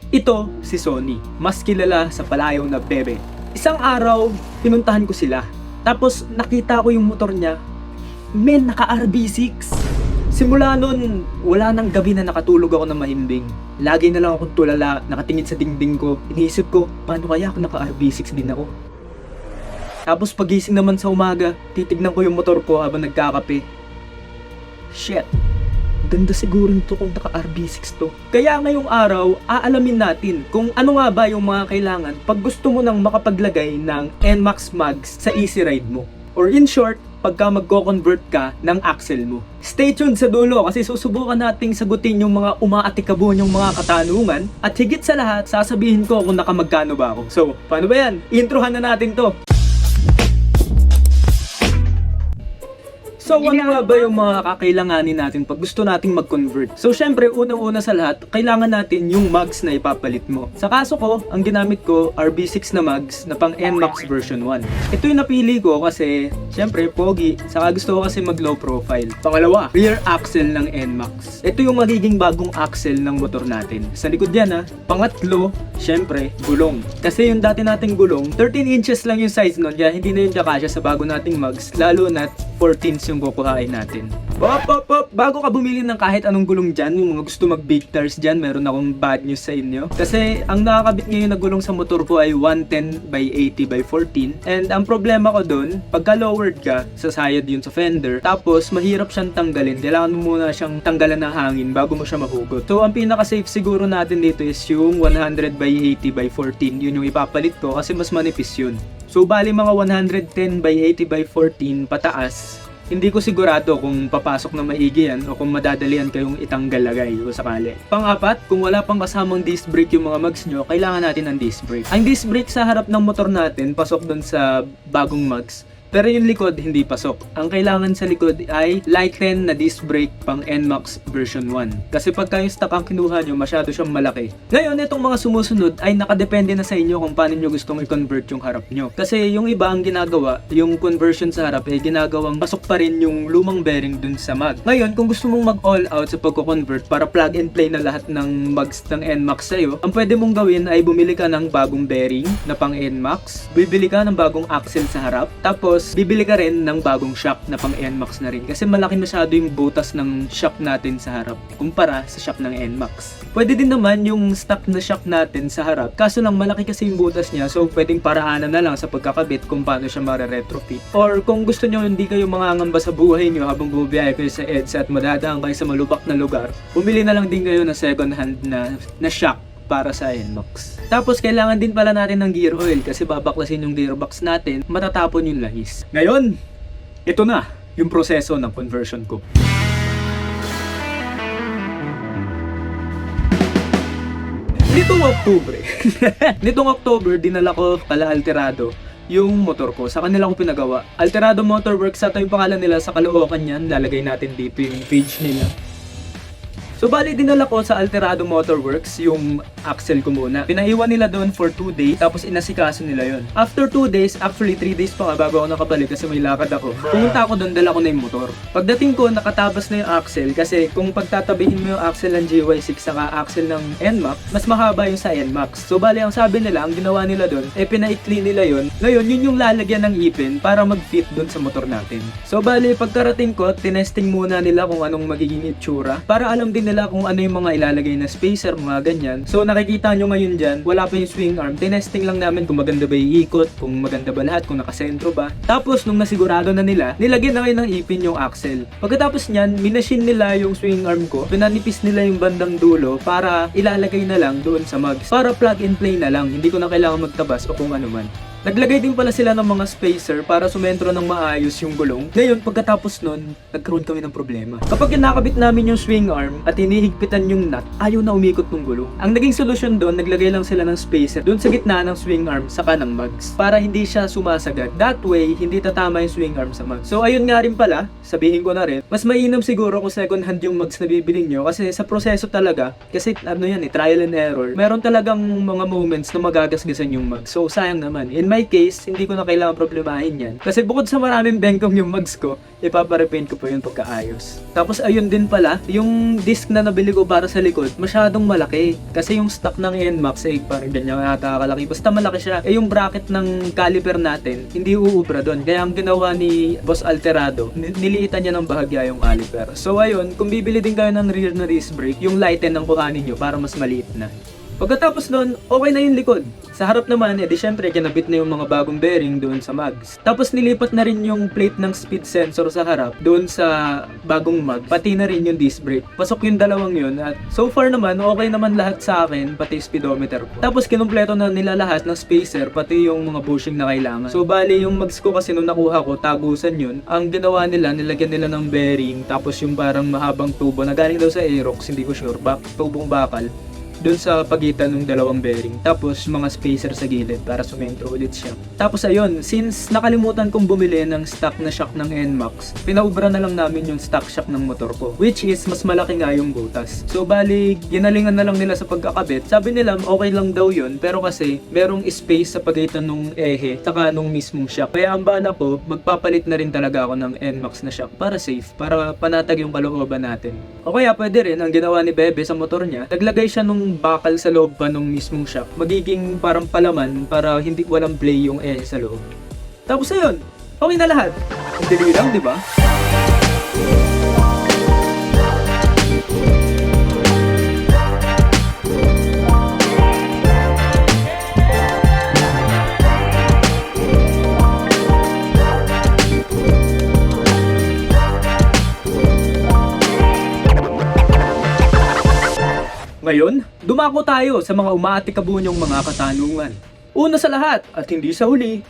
Ito si Sonny, mas kilala sa palayaw na Bebe. Isang araw, pinuntahan ko sila. Tapos nakita ko yung motor niya. Men, naka RB6. Simula nun, wala nang gabi na nakatulog ako ng mahimbing. Lagi na lang akong tulala, nakatingin sa dingding ko. Iniisip ko, paano kaya ako naka RB6 din ako? Tapos pagising naman sa umaga, titignan ko yung motor ko habang nagkakape. Shit. Ganda siguro nito kung naka RB6 to. Kaya ngayong araw, aalamin natin kung ano nga ba yung mga kailangan pag gusto mo nang makapaglagay ng NMAX mags sa easy ride mo. Or in short, pagka magko-convert ka ng axle mo. Stay tuned sa dulo kasi susubukan nating sagutin yung mga umaatikabon yung mga katanungan at higit sa lahat, sasabihin ko kung nakamagkano ba ako. So, paano ba yan? Introhan na natin to. So, ano nga ba yung mga kakailanganin natin pag gusto nating mag-convert? So, syempre, unang-una sa lahat, kailangan natin yung mags na ipapalit mo. Sa kaso ko, ang ginamit ko, RB6 na mags na pang NMAX version 1. Ito yung napili ko kasi, syempre, pogi. Saka gusto ko kasi mag-low profile. Pangalawa, rear axle ng NMAX. Ito yung magiging bagong axle ng motor natin. Sa likod yan ha. Pangatlo, syempre, gulong. Kasi yung dati nating gulong, 13 inches lang yung size nun, kaya hindi na yung kakasya sa bago nating mags, lalo na 14 yung kukuhain natin. Bago ka bumili ng kahit anong gulong dyan, yung mga gusto mag big tires dyan, meron akong bad news sa inyo. Kasi ang nakakabit ngayon na gulong sa motor ko ay 110 by 80 by 14. And ang problema ko dun, pagka lowered ka, sasayad yun sa fender. Tapos mahirap siyang tanggalin. Kailangan mo muna siyang tanggalan ng hangin bago mo siya mahugot. So ang pinaka-safe siguro natin dito is yung 100 by 80 by 14. Yun yung ipapalit ko kasi mas manipis yun. So bali mga 110 by 80 by 14 pataas. Hindi ko sigurado kung papasok na maigi yan o kung madadalian kayong itanggal lagay o sakali. Pang-apat, kung wala pang kasamang disc brake yung mga mags nyo, kailangan natin ng disc brake. Ang disc brake sa harap ng motor natin, pasok dun sa bagong mags. Pero yung likod, hindi pasok. Ang kailangan sa likod ay lighten na disc brake pang NMAX version 1. Kasi pagka yung stock ang kinuha nyo, masyado siyang malaki. Ngayon, itong mga sumusunod ay nakadepende na sa inyo kung paano nyo gustong i-convert yung harap nyo. Kasi yung iba ang ginagawa, yung conversion sa harap ay ginagawang pasok pa rin yung lumang bearing dun sa mag. Ngayon, kung gusto mong mag-all out sa pagko-convert para plug and play na lahat ng mags ng NMAX sa'yo, ang pwede mong gawin ay bumili ka ng bagong bearing na pang NMAX, bibili ka ng bagong axle sa harap, tapos bibili ka rin ng bagong shock na pang NMAX na rin kasi malaki masyado yung butas ng shock natin sa harap kumpara sa shock ng NMAX. Pwede din naman yung stock na shock natin sa harap kaso lang malaki kasi yung butas niya so pwedeng paraanan na lang sa pagkakabit kung paano siya mare-retrofit. Or kung gusto nyo hindi kayo mangangamba sa buhay nyo habang bumibiyahe kayo sa EDSA at madadaan kayo sa malubak na lugar, bumili na lang din kayo ng second hand na shock para sa NMAX. Tapos kailangan din pala natin ng gear oil kasi babaklasin yung gearbox natin, matatapon yung lahis. Ngayon, ito na yung proseso ng conversion ko. Nitong October, dinala ko kala Alterado yung motor ko. Sa kanila ko pinagawa. Alterado Motorworks, ito yung pangalan nila sa Caloocan yan. Lalagay natin dito yung page nila. So bali dinala ko sa Alterado Motorworks yung axle ko muna. Pinaiwan nila doon for 2 days tapos inasikaso nila yon. After 2 days, actually 3 days pa nga bago ako nakabalik kasi may lakad ako. Pumunta ako doon, dala ko na yung motor. Pagdating ko, nakatabas na yung axle kasi kung pagtatabihin mo yung axle ng GY6 saka axle ng NMAX, mas mahaba yung sa NMAX. So bali ang sabi nila, ang ginawa nila doon, pinaikli nila yon. Ngayon, yun yung lalagyan ng ipin para mag-fit doon sa motor natin. So bali pagkarating ko, tinesting muna nila kung anong magiging itsura para alam din nila kung ano yung mga ilalagay na spacer, mga ganyan. So nakikita nyo ngayon dyan, wala pa yung swing arm. Tinesting lang namin kung maganda ba yung ikot, kung maganda ba lahat, kung nakasentro ba. Tapos nung nasigurado na nila, nilagyan na kayo ng ipin yung axle. Pagkatapos nyan, minachine nila yung swing arm ko, pinanipis nila yung bandang dulo para ilalagay na lang doon sa mags. Para plug and play na lang, hindi ko na kailangan magtabas o kung ano man. Naglagay din pala sila ng mga spacer para sumentro ng maayos yung gulong. Ngayon, pagkatapos nun, nagkaroon kami ng problema. Kapag kinakabit namin yung swing arm at hinihigpitan yung nut, ayaw na umikot ng gulong. Ang naging solusyon doon, naglagay lang sila ng spacer doon sa gitna ng swing arm saka ng mags para hindi siya sumasagad. That way, hindi tatama yung swing arm sa mags. So ayun nga rin pala, sabihin ko na rin, mas mainam siguro kung second hand yung mags na bibili nyo kasi sa proseso talaga, kasi ano yan trial and error, meron talagang mga moments na magagasgasan yung mags. So sayang naman. In in my case, hindi ko na kailangan problemahin yan. Kasi bukod sa maraming bengkong yung mags ko, ipapa-repaint ko po yung pagkaayos. Tapos ayun din pala, yung disc na nabili ko para sa likod, masyadong malaki. Kasi yung stock ng NMAX ay parang ganyan ata kalaki. Basta malaki siya. Eh yung bracket ng caliper natin, hindi uubra doon. Kaya ang ginawa ni Boss Alterado, niliitan niya ng bahagya yung caliper. So ayun, kung bibili din kayo ng rear na disc brake, yung lighten ang kuhanin nyo para mas maliit na. Pagkatapos nun, okay na yung likod. Sa harap naman, edi syempre kinabit na yung mga bagong bearing doon sa mags. Tapos nilipat na rin yung plate ng speed sensor sa harap doon sa bagong mag, pati na rin yung disc brake. Pasok yung dalawang yun at so far naman, okay naman lahat sa akin, pati speedometer ko. Tapos kinumpleto na nila lahat ng spacer, pati yung mga bushing na kailangan. So bali yung mags ko kasi nung nakuha ko, tagusan yun. Ang ginawa nila, nilagyan nila ng bearing, tapos yung parang mahabang tubo na galing daw sa Aerox, hindi ko sure, tubong bakal doon sa pagitan ng dalawang bearing. Tapos mga spacer sa gilid para sumentro ulit siya. Tapos ayun, since nakalimutan kong bumili ng stock na shock ng NMAX, pinaubra na lang namin yung stock shock ng motor ko. Which is, mas malaki nga yung butas. So bali, ginalingan na lang nila sa pagkakabit. Sabi nila, okay lang daw yun. Pero kasi, merong space sa pagitan ng ehe, saka nung mismong shock. Kaya ang bana ko, magpapalit na rin talaga ako ng NMAX na shock para safe, para panatag yung kalooban natin. O kaya pwede rin, ang ginawa ni Bebe sa motor niya, naglagay siya nung bakal sa loob pa nung mismong shock, magiging parang palaman para hindi walang play yung sa loob. Tapos ayun, okay na lahat. Ang dali lang, di ba? Ngayon, dumako tayo sa mga umaatikabun yung mga katanungan. Una sa lahat, at hindi sa huli,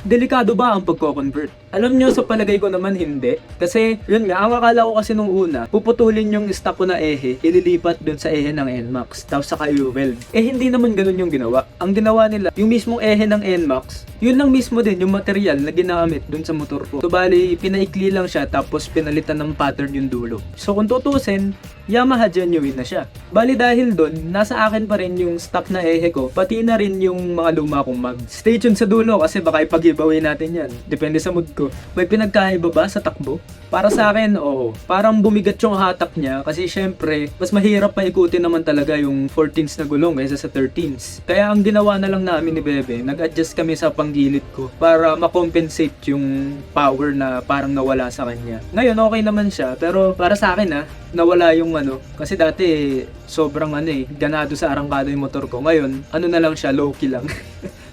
delikado ba ang pagko-convert? Alam nyo, sa palagay ko naman hindi. Kasi, yun nga, ang akala ko kasi nung una, puputulin yung stock ko na ehe, ililipat dun sa ehe ng NMAX, tapos saka i-weld. Eh, hindi naman ganun yung ginawa. Ang ginawa nila, yung mismong ehe ng NMAX, yun lang mismo din yung material na ginamit dun sa motor ko. So, bali, pinaikli lang siya, tapos pinalitan ng pattern yung dulo. So, kung tutusin, Yamaha genuine na siya. Bali dahil doon, nasa akin pa rin yung stock na ehe ko, pati na rin yung mga luma kong mag. Stay tuned sa dulo kasi baka ipag-giveaway natin yan. Depende sa mood ko. May pinagkaiba ba sa takbo? Para sa akin, oo. Parang bumigat yung hatak niya kasi syempre, mas mahirap pa ikutin naman talaga yung 14s na gulong kaysa sa 13s. Kaya ang ginawa na lang namin ni Bebe, nag-adjust kami sa panggilid ko para makompensate yung power na parang nawala sa kanya. Ngayon, okay naman siya, pero para sa akin nawala yung kasi dati sobrang ganado sa arangkada yung motor ko. Ngayon, na lang siya, low-key lang.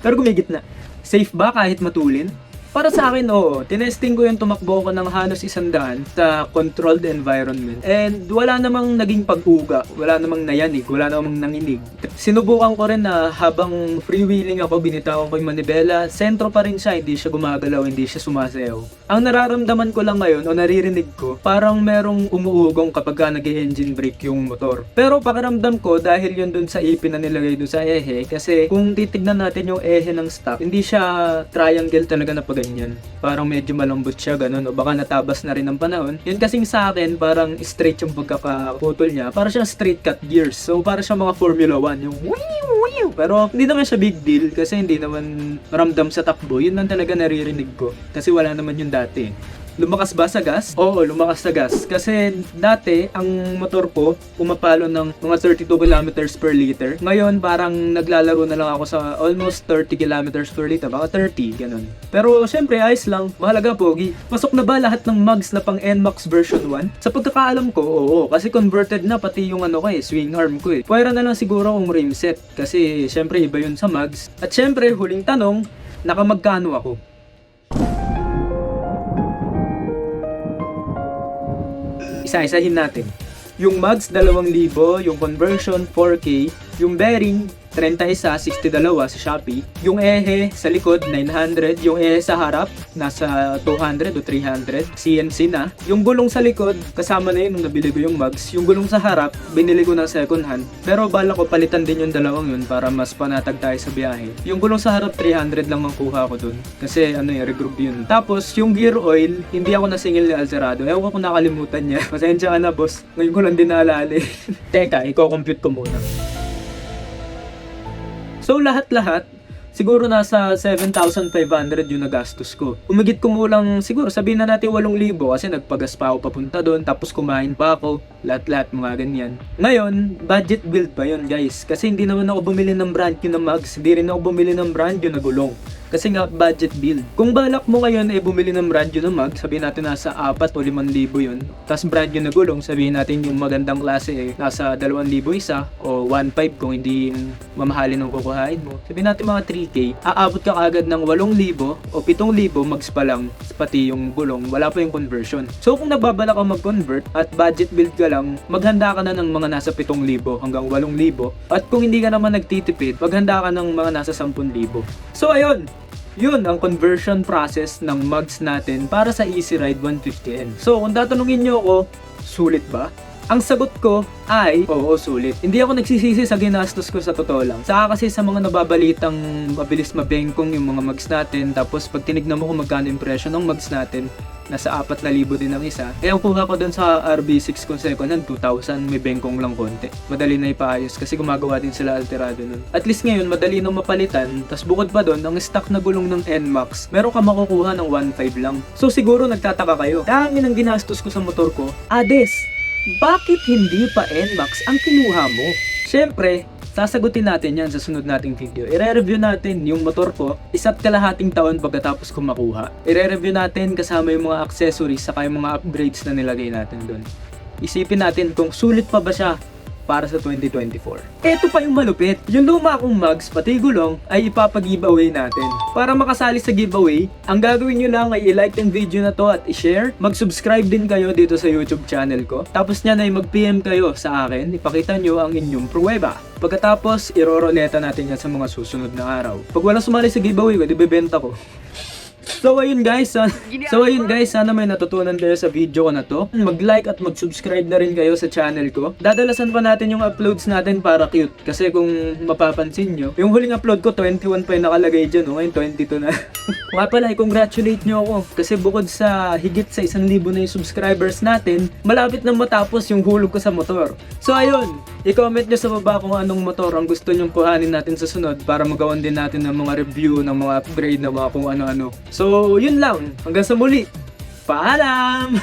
Pero gumigit na. Safe ba kahit matulin? Para sa akin, oo. Tinesting ko yung tumakbo ko ng halos 100 sa controlled environment. And wala namang naging pag-uga. Wala namang nayanig. Wala namang nanginig. Sinubukan ko rin na habang freewheeling ako, binitawan ko yung manibela, sentro pa rin siya. Hindi siya gumagalaw, hindi siya sumasayaw. Ang nararamdaman ko lang ngayon o naririnig ko, parang merong umuugong kapag nag-engine brake yung motor. Pero pakiramdam ko, dahil yun dun sa ipin na nilagay dun sa ehe, kasi kung titignan natin yung ehe ng stock, hindi siya triangle talaga na pag ganyan. Parang medyo malambot siya, ganun. O baka natabas na rin ng panahon. Yun kasing sa akin, parang straight yung pagkakaputol niya. Para siyang straight cut gears. So, para siyang mga Formula 1. Yung wiu. Pero, hindi naman siya big deal. Kasi hindi naman ramdam sa takbo. Yun lang talaga naririnig ko. Kasi wala naman yung dati. Lumakas ba sa gas? Oo, lumakas sa gas. Kasi dati, ang motor ko, pumapalo ng mga 32 kilometers per liter. Ngayon, parang naglalaro na lang ako sa almost 30 kilometers per liter. Baka 30, ganun. Pero, syempre, ayos lang. Mahalaga, pogi. Pasok na ba lahat ng mags na pang NMAX version 1? Sa pagkakaalam ko, oo. Kasi converted na pati yung swing arm ko eh. Pwera na lang siguro kung rim set. Kasi, syempre, iba yun sa mags. At syempre, huling tanong, nakamagkano ako? Isa-isahin natin. Yung mags 2,000, yung conversion 4K, yung bearing 31, 62 sa Shopee. Yung ehe sa likod, 900. Yung ehe sa harap, nasa 200 o 300. CNC na. Yung gulong sa likod, kasama na yun nung nabili ko yung mags. Yung gulong sa harap, binili ko ng second hand. Pero bala ko palitan din yung dalawang yun para mas panatag tayo sa biyahe. Yung gulong sa harap, 300 lang ang kuha ko dun. Kasi regroup yun. Tapos, yung gear oil, hindi ako nasingil ni Alterado. Ewan ko kung nakalimutan niya. Pasensya ka na, boss. Ngayon ko lang din naalala. Teka, i-compute ko muna. So lahat-lahat, siguro nasa 7,500 yung nagastos ko. Umigit kumulang siguro sabihin na natin 8,000 kasi nagpagas pa ako papunta doon, tapos kumain pa ako, lahat-lahat mga ganyan. Ngayon, budget build pa yun guys, kasi hindi naman ako bumili ng brand new na mugs, hindi rin ako bumili ng brand new na gulong. Kasi nga budget build. Kung balak mo ngayon bumili ng brand new na mug, sabihin natin nasa 4 o 5,000 yun. Tapos brand new na gulong, sabihin natin yung magandang klase nasa 2,000 isa o 1,500 kung hindi mamahalin ng kukuhain mo. Sabihin natin mga 3K, aabot ka agad ng 8,000 o 7,000 mugs pa lang, pati yung gulong, wala pa yung conversion. So kung nagbabalak ka mag-convert at budget build ka lang, maghanda ka na ng mga nasa 7,000 hanggang 8,000. At kung hindi ka naman nagtitipid, maghanda ka ng mga nasa 10,000. So ayun, yun ang conversion process ng mugs natin para sa Easy Ride 150N. So kung tatanungin nyo ako, sulit ba? Ang sagot ko ay, oo, sulit. Hindi ako nagsisisi sa ginastos ko sa totoo lang. Saka kasi sa mga nababalitang mabilis mabengkong yung mga mugs natin, tapos pag tinignan mo kung magkano yung presyo ng mugs natin, nasa 4,000 din ang isa. Kaya ang kuha ko dun sa RB6 kung second hand, 2,000, may bengkong lang konti. Madali na ipaayos kasi gumagawa din sila alterado nun. At least ngayon, madali nang mapalitan. Tas bukod pa dun, ang stock na gulong ng NMAX, meron ka makukuha ng 1,500 lang. So siguro nagtataka kayo, dami ng ginastos ko sa motor ko. Ades, bakit hindi pa NMAX ang kinuha mo? Siyempre, sasagutin natin yan sa sunod nating video. I-review natin yung motor ko 1.5 taon pagkatapos ko makuha. I-review natin kasama yung mga accessories saka yung mga upgrades na nilagay natin doon. Isipin natin kung sulit pa ba siya para sa 2024. Eto pa yung malupit. Yung luma kong mugs pati gulong ay ipapag-giveaway natin. Para makasali sa giveaway, ang gagawin nyo lang ay i-like yung video na to at i-share. Mag-subscribe din kayo dito sa YouTube channel ko. Tapos nyan ay mag-PM kayo sa akin. Ipakita nyo ang inyong pruweba. Pagkatapos, iroroleta natin yan sa mga susunod na araw. Pag wala sumali sa giveaway, di bebenta ko. So ayun guys, sana may natutunan kayo sa video ko na to. Mag-like at mag-subscribe na rin kayo sa channel ko. Dadalasan pa natin yung uploads natin para cute. Kasi kung mapapansin nyo, yung huling upload ko 21 pa yung nakalagay dyan, ngayon 22 na. Nga pala, congratulate nyo ako. Kasi bukod sa higit sa 1,000 na yung subscribers natin, malapit na matapos yung hulog ko sa motor. So ayun, i-comment nyo sa baba kung anong motor ang gusto nyong kuhanin natin sa sunod para magawan din natin ng mga review, ng mga upgrade, ng mga kung ano-ano. So, yun lang. Hanggang sa muli. Paalam!